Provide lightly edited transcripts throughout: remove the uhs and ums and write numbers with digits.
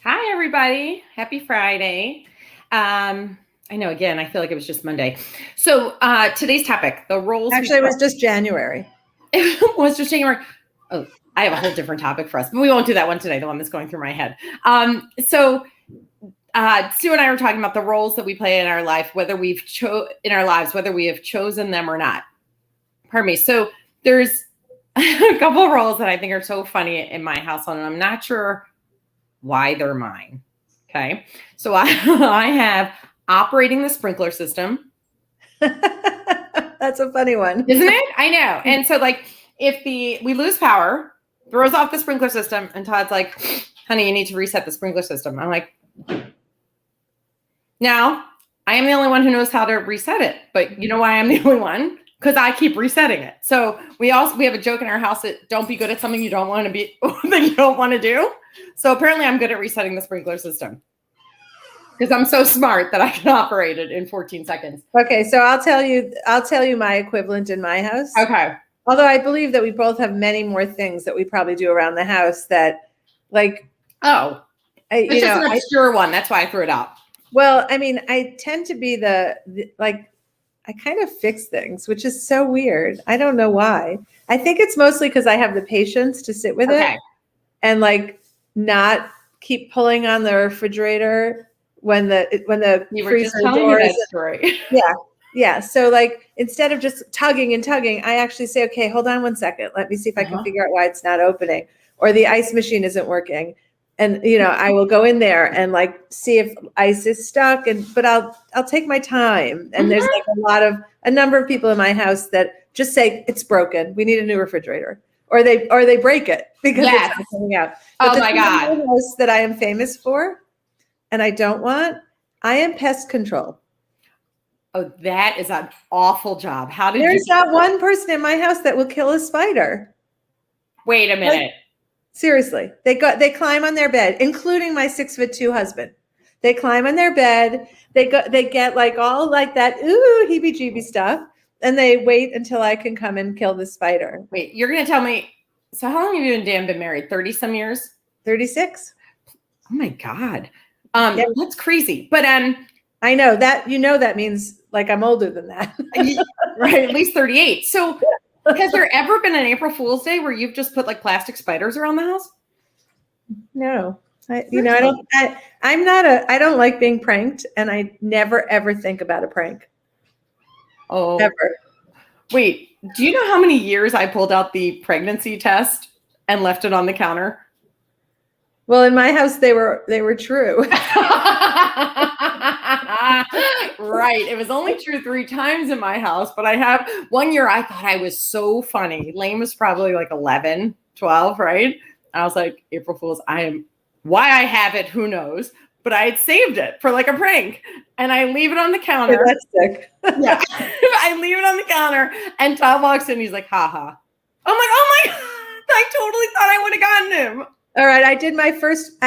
Hi, everybody. Happy Friday. I know, again, I feel like it was just Monday. So today's topic, the roles. Actually, it was just January. It was just January. Oh, I have a whole different topic for us, but we won't do that one today, the one that's going through my head. Sue and I were talking about the roles that we play in our life, whether we have chosen them or not. Pardon me. So there's a couple of roles that I think are so funny in my household, and I'm not sure why they're mine. Okay. So I have operating the sprinkler system. That's a funny one. Isn't it? I know. And so like if we lose power, throws off the sprinkler system, and Todd's like, honey, you need to reset the sprinkler system. I'm like, now I am the only one who knows how to reset it. But you know why I'm the only one? Because I keep resetting it. So we have a joke in our house that don't be good at something you don't want to be that you don't want to do. So apparently I'm good at resetting the sprinkler system because I'm so smart that I can operate it in 14 seconds. Okay, so I'll tell you my equivalent in my house. Okay. Although I believe that we both have many more things that we probably do around the house that, like, it's just an obscure one. That's why I threw it out. Well, I mean, I tend to be I kind of fix things, which is so weird. I don't know why. I think it's mostly because I have the patience to sit with it and like not keep pulling on the refrigerator when the freezer door is. Yeah. So like instead of just tugging and tugging, I actually say, okay, hold on 1 second. Let me see if I can figure out why it's not opening, or the ice machine isn't working. And I will go in there and like see if ice is stuck, but I'll take my time. And there's like a number of people in my house that just say it's broken. We need a new refrigerator, or they break it because it's not coming out. But my God! House that I am famous for, and I don't want. I am pest control. Oh, that is an awful job. There's not one person in my house that will kill a spider. Wait a minute. Seriously, they climb on their bed, including my 6'2" husband. They climb on their bed. They get like all like that heebie-jeebie stuff, and they wait until I can come and kill the spider. Wait, you're gonna tell me? So how long have you and Dan been married? 30-some years? 36. Oh my God, that's crazy. But I know that that means like I'm older than that, right? At least 38. So. Has there ever been an April Fool's Day where you've just put like plastic spiders around the house? No, I don't like being pranked, and I never ever think about a prank. Oh, ever. Wait, do you know how many years I pulled out the pregnancy test and left it on the counter? Well, in my house, they were true. Right. It was only true 3 times in my house, but I have 1 year I thought I was so funny. Lane was probably like 11, 12, right? I was like, April Fool's, why I have it, who knows? But I had saved it for like a prank, and I leave it on the counter. That's sick. Yeah. I leave it on the counter, and Todd walks in, he's like, haha. I'm like, oh my God, I totally thought I would have gotten him. All right, I did my first,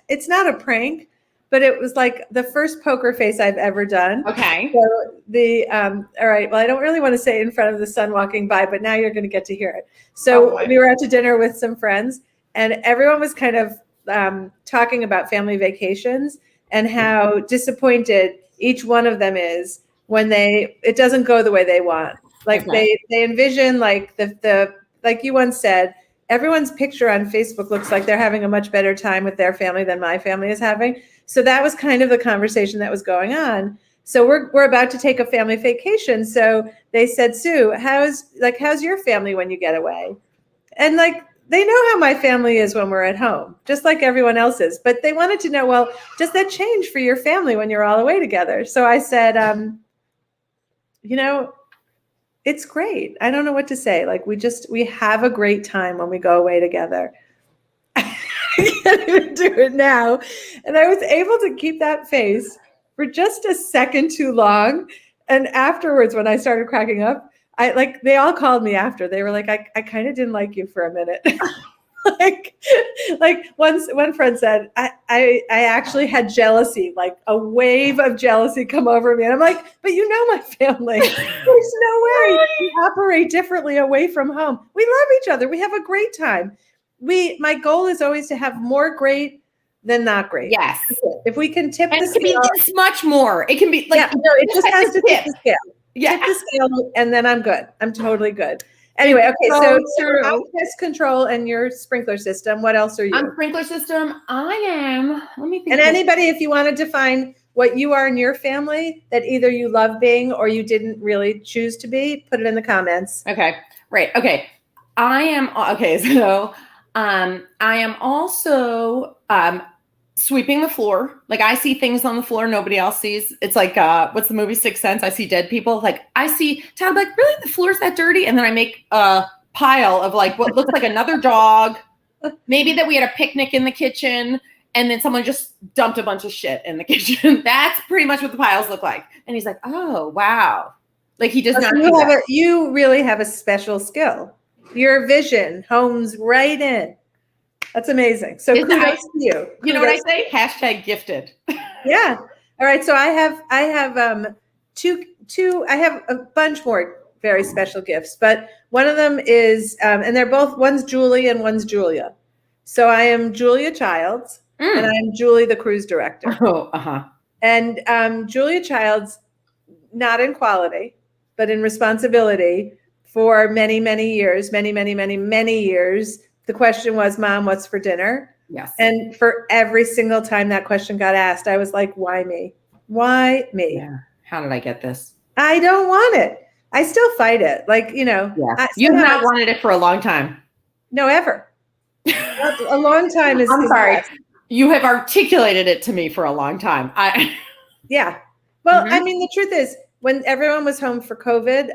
it's not a prank, but it was like the first poker face I've ever done. Okay. So all right, well, I don't really want to say it in front of the son walking by, but now you're going to get to hear it. So we were out to dinner with some friends, and everyone was kind of talking about family vacations and how disappointed each one of them is when it doesn't go the way they want. Like they envision like the like you once said, everyone's picture on Facebook looks like they're having a much better time with their family than my family is having. So that was kind of the conversation that was going on. So we're about to take a family vacation. So they said, Sue, how's your family when you get away? And like, they know how my family is when we're at home, just like everyone else's. But they wanted to know, well, does that change for your family when you're all away together? So I said, it's great. I don't know what to say. Like we have a great time when we go away together. I can't even do it now. And I was able to keep that face for just a second too long. And afterwards, when I started cracking up, they all called me after. They were like, I kind of didn't like you for a minute. like one friend said, I actually had jealousy, like a wave of jealousy come over me. And I'm like, but you know my family. There's no way. We operate differently away from home. We love each other. We have a great time. My goal is always to have more great then not great. Yes. If we can tip And the it can be scale, this much more. It can be like, yeah, no, it just has to tip the scale. Yeah. Tip the scale, and then I'm good. I'm totally good. Anyway, okay, so true. pest control and your sprinkler system. What else are you? On sprinkler system, I am. Let me think. And anybody, if you want to define what you are in your family, that either you love being or you didn't really choose to be, put it in the comments. Okay. Right. Okay. I am. Okay. So, I am also sweeping the floor. Like I see things on the floor nobody else sees. It's like what's the movie Sixth Sense? I see dead people. Like I see Todd. Like really, the floor's that dirty, and then I make a pile of like what looks like another dog. Maybe that we had a picnic in the kitchen. And then someone just dumped a bunch of shit in the kitchen. That's pretty much what the piles look like. And he's like, oh, wow. Like he does not. You really have a special skill. Your vision homes right in. That's amazing. So kudos to you. You know what I say? Hashtag gifted. Yeah. All right. So I have I have a bunch more very special gifts, but one of them is, and they're both, one's Julie and one's Julia. So I am Julia Childs. And I'm Julie, the cruise director. Oh, uh-huh. And Julia Childs, not in quality, but in responsibility for many, many years, many years. The question was, Mom, what's for dinner? Yes. And for every single time that question got asked, I was like, why me? Why me? Yeah. How did I get this? I don't want it. I still fight it. Like, you know. Yeah. You have not wanted it for a long time. No, ever. A long time is. I'm sorry. You have articulated it to me for a long time. Yeah. Well, I mean, the truth is, when everyone was home for COVID,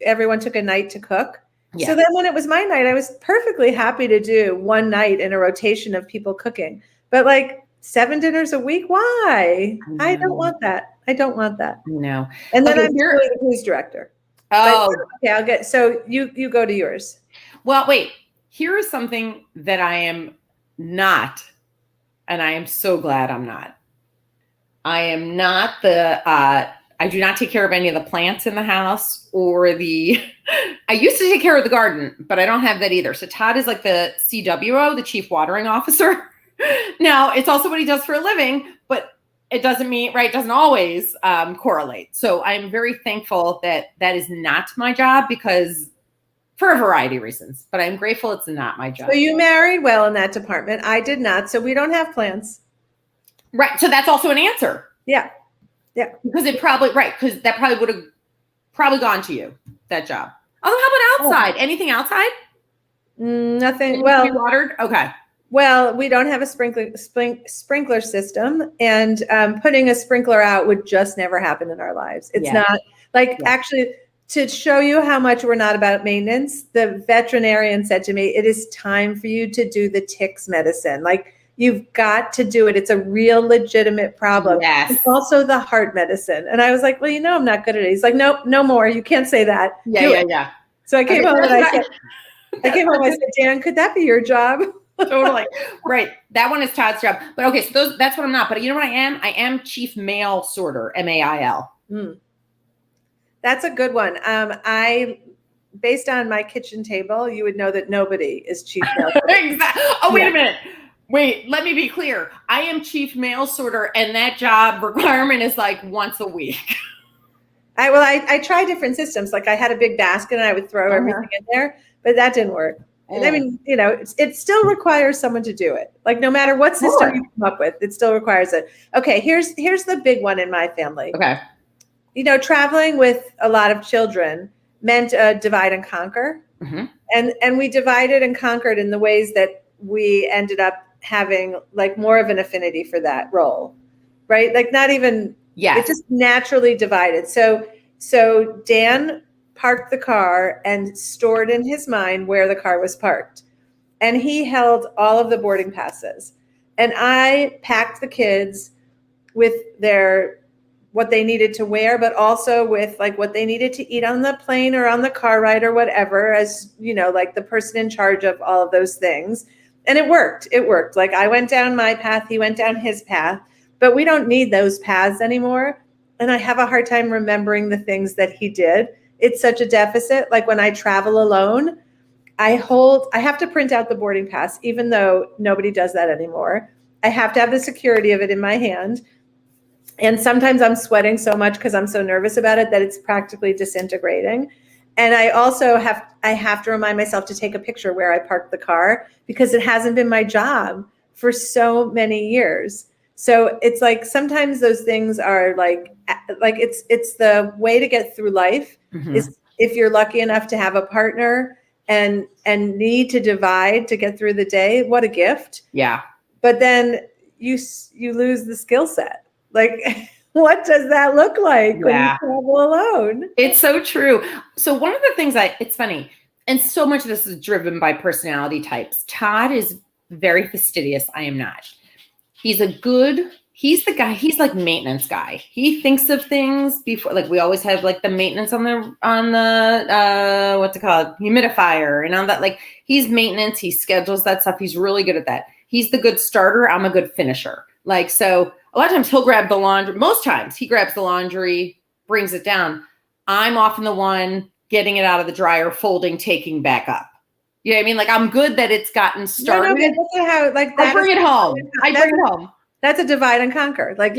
everyone took a night to cook. Yeah. So then when it was my night, I was perfectly happy to do one night in a rotation of people cooking. But like 7 dinners a week, why? I don't want that. I don't want that. No. And then I'm really the cruise director. Oh. But, okay, so you go to yours. Well, wait. Here is something that I am not. And I am so glad I'm not. I am not I do not take care of any of the plants in the house or I used to take care of the garden, but I don't have that either. So Todd is like the CWO, the chief watering officer. Now it's also what he does for a living, but it doesn't mean, right? It doesn't always correlate. So I'm very thankful that is not my job because for a variety of reasons, but I'm grateful it's not my job. So you married well in that department. I did not. So we don't have plants. Right. So that's also an answer. Yeah. Yeah. Because because that probably would have probably gone to you, that job. Oh, how about outside? Anything outside? Nothing. Well, watered? Okay. Well, we don't have a sprinkler system, and putting a sprinkler out would just never happen in our lives. It's not like actually. To show you how much we're not about maintenance, the veterinarian said to me, it is time for you to do the ticks medicine. Like you've got to do it. It's a real legitimate problem. Yes. It's also the heart medicine. And I was like, well, you know, I'm not good at it. He's like, nope, no more. You can't say that. Yeah. So I came home and I said, Dan, could that be your job? Totally. Right. That one is Todd's job. But okay, so that's what I'm not. But you know what I am? I am chief mail sorter, MAIL. That's a good one. Based on my kitchen table, you would know that nobody is chief mail sorter. Exactly. Oh, wait a minute. Wait, let me be clear. I am chief mail sorter, and that job requirement is like once a week. I tried different systems. Like I had a big basket, and I would throw everything in there, but that didn't work. And I mean, you know, it still requires someone to do it. Like no matter what system you come up with, it still requires it. Okay, here's the big one in my family. Okay. You know, traveling with a lot of children meant divide and conquer. Mm-hmm. And we divided and conquered in the ways that we ended up having like more of an affinity for that role, right? Like not even, it just naturally divided. So Dan parked the car and stored in his mind where the car was parked. And he held all of the boarding passes. And I packed the kids with what they needed to wear, but also with like what they needed to eat on the plane or on the car ride or whatever, as you know, like the person in charge of all of those things. And it worked. Like I went down my path, he went down his path, but we don't need those paths anymore. And I have a hard time remembering the things that he did. It's such a deficit. Like when I travel alone, I have to print out the boarding pass, even though nobody does that anymore. I have to have the security of it in my hand. And sometimes I'm sweating so much because I'm so nervous about it that it's practically disintegrating. And I also have to remind myself to take a picture where I parked the car, because it hasn't been my job for so many years. So it's like sometimes those things are like it's the way to get through life is if you're lucky enough to have a partner and need to divide to get through the day. What a gift. Yeah. But then you lose the skill set. Like, what does that look like when you travel alone? It's so true. So one of the things it's funny, and so much of this is driven by personality types. Todd is very fastidious. I am not. He's the guy, he's like maintenance guy. He thinks of things before, like we always have like the maintenance on the what's it called? Humidifier and on that, like he's maintenance, he schedules that stuff. He's really good at that. He's the good starter. I'm a good finisher. Like, so a lot of times he'll grab the laundry. Most times he grabs the laundry, brings it down. I'm often the one getting it out of the dryer, folding, taking back up. You know what I mean? Like I'm good that it's gotten started. No, look at how, like, that I bring it home. That's a divide and conquer. Like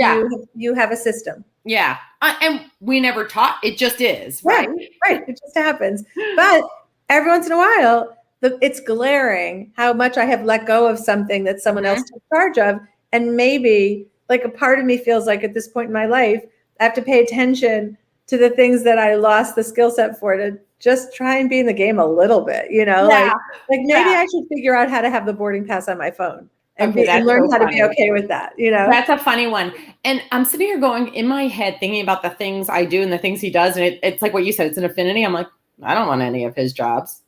you have a system. Yeah. And we never taught. It just is. Right. Right. It just happens. But every once in a while, it's glaring how much I have let go of something that someone else took charge of. And maybe like a part of me feels like at this point in my life, I have to pay attention to the things that I lost the skill set for, to just try and be in the game a little bit, you know, like maybe I should figure out how to have the boarding pass on my phone and learn how to be okay with that. You know, that's a funny one. And I'm sitting here going in my head, thinking about the things I do and the things he does. And it's like what you said, it's an affinity. I'm like, I don't want any of his jobs.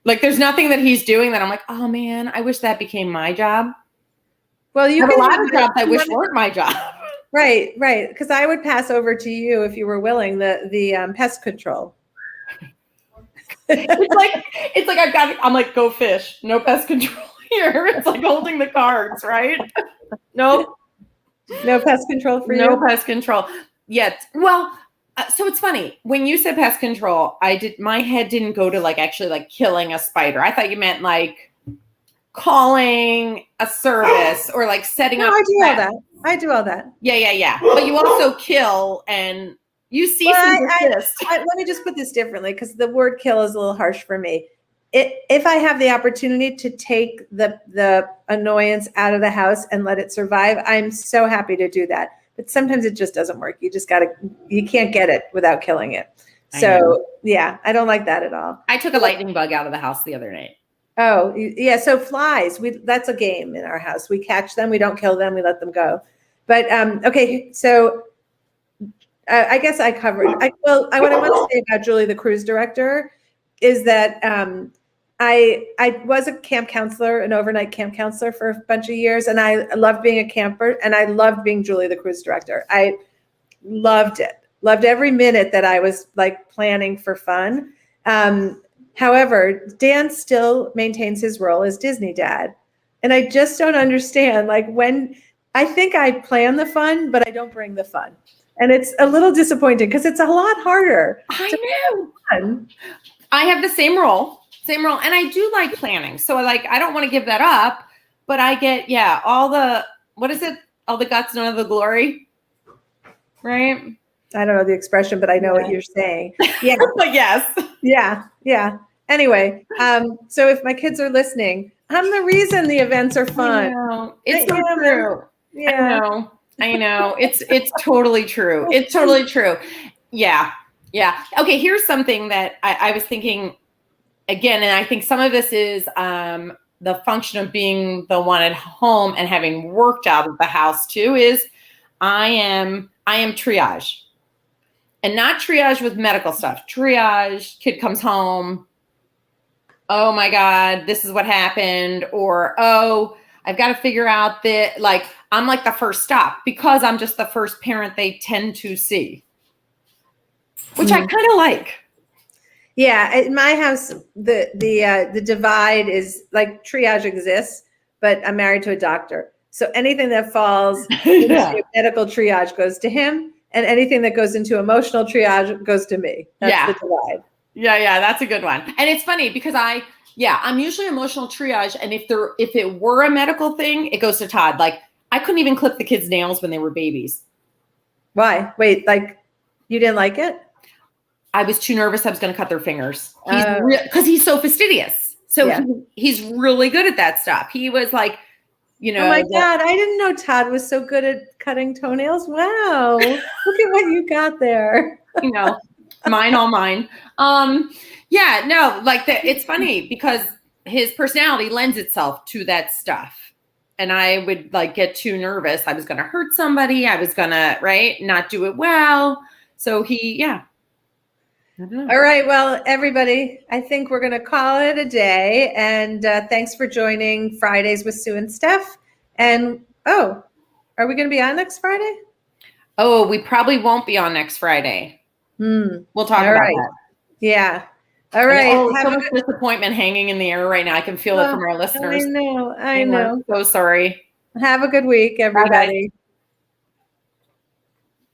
Like there's nothing that he's doing that I'm like, oh man, I wish that became my job. Well, you have a lot of jobs I wish weren't my job. Right. Because I would pass over to you if you were willing the pest control. it's like I'm like, go fish, no pest control here. It's like holding the cards, right? Nope. No pest control for you. No pest control yet. Well, so it's funny when you said pest control. My head didn't go to like actually like killing a spider. I thought you meant like calling a service or like setting up. I do all that. Yeah. But you also kill and you see some persist. Let me just put this differently, because the word kill is a little harsh for me. If I have the opportunity to take the annoyance out of the house and let it survive, I'm so happy to do that. But sometimes it just doesn't work. You can't get it without killing it. So yeah, I don't like that at all. I took a lightning bug out of the house the other night. Oh, yeah. So flies, that's a game in our house. We catch them. We don't kill them. We let them go. But okay. So I guess I covered. What I want to say about Julie, the cruise director, is that I was a camp counselor, an overnight camp counselor for a bunch of years, and I loved being a camper, and I loved being Julie, the cruise director. I loved it. Loved every minute that I was like planning for fun. However, Dan still maintains his role as Disney dad. And I just don't understand, like, when I think I plan the fun, but I don't bring the fun. And it's a little disappointing because it's a lot harder. I know. Fun. I have the same role. And I do like planning. So I don't want to give that up, but I get, all the guts, none of the glory. Right? I don't know the expression, but I know what you're saying. Yeah. Yes. Yeah. Anyway, so if my kids are listening, I'm the reason the events are fun. It's so true. Yeah. I know. It's totally true. It's totally true. Yeah. Okay. Here's something that I was thinking again, and I think some of this is the function of being the one at home and having worked out of the house too, is I am triage. And not triage with medical stuff. Triage, kid comes home. Oh my God, this is what happened. Or, oh, I've got to figure out that, like, I'm like the first stop because I'm just the first parent they tend to see, which I kind of like. Yeah, in my house, the divide is like triage exists, but I'm married to a doctor. So anything that falls into medical triage goes to him. And anything that goes into emotional triage goes to me. That's the divide. Yeah, that's a good one. And it's funny because Yeah, I'm usually emotional triage, and if it were a medical thing, it goes to Todd. Like I couldn't even clip the kids' nails when they were babies. Why? Wait, like you didn't like it? I was too nervous I was going to cut their fingers. Because he's so fastidious. So he's really good at that stuff. He was like, you know. Oh my God, I didn't know Todd was so good at cutting toenails. Wow. Look at what you got there. You know, all mine. Yeah, no, like it's funny because his personality lends itself to that stuff. And I would like get too nervous. I was going to hurt somebody. I was going to, not do it well. So All right. Well, everybody, I think we're going to call it a day. And thanks for joining Fridays with Sue and Steph. And, are we going to be on next Friday? Oh, we probably won't be on next Friday. We'll talk about that. Yeah. All right. So much disappointment hanging in the air right now. I can feel it from our listeners. I know. So sorry. Have a good week, everybody. Bye-bye.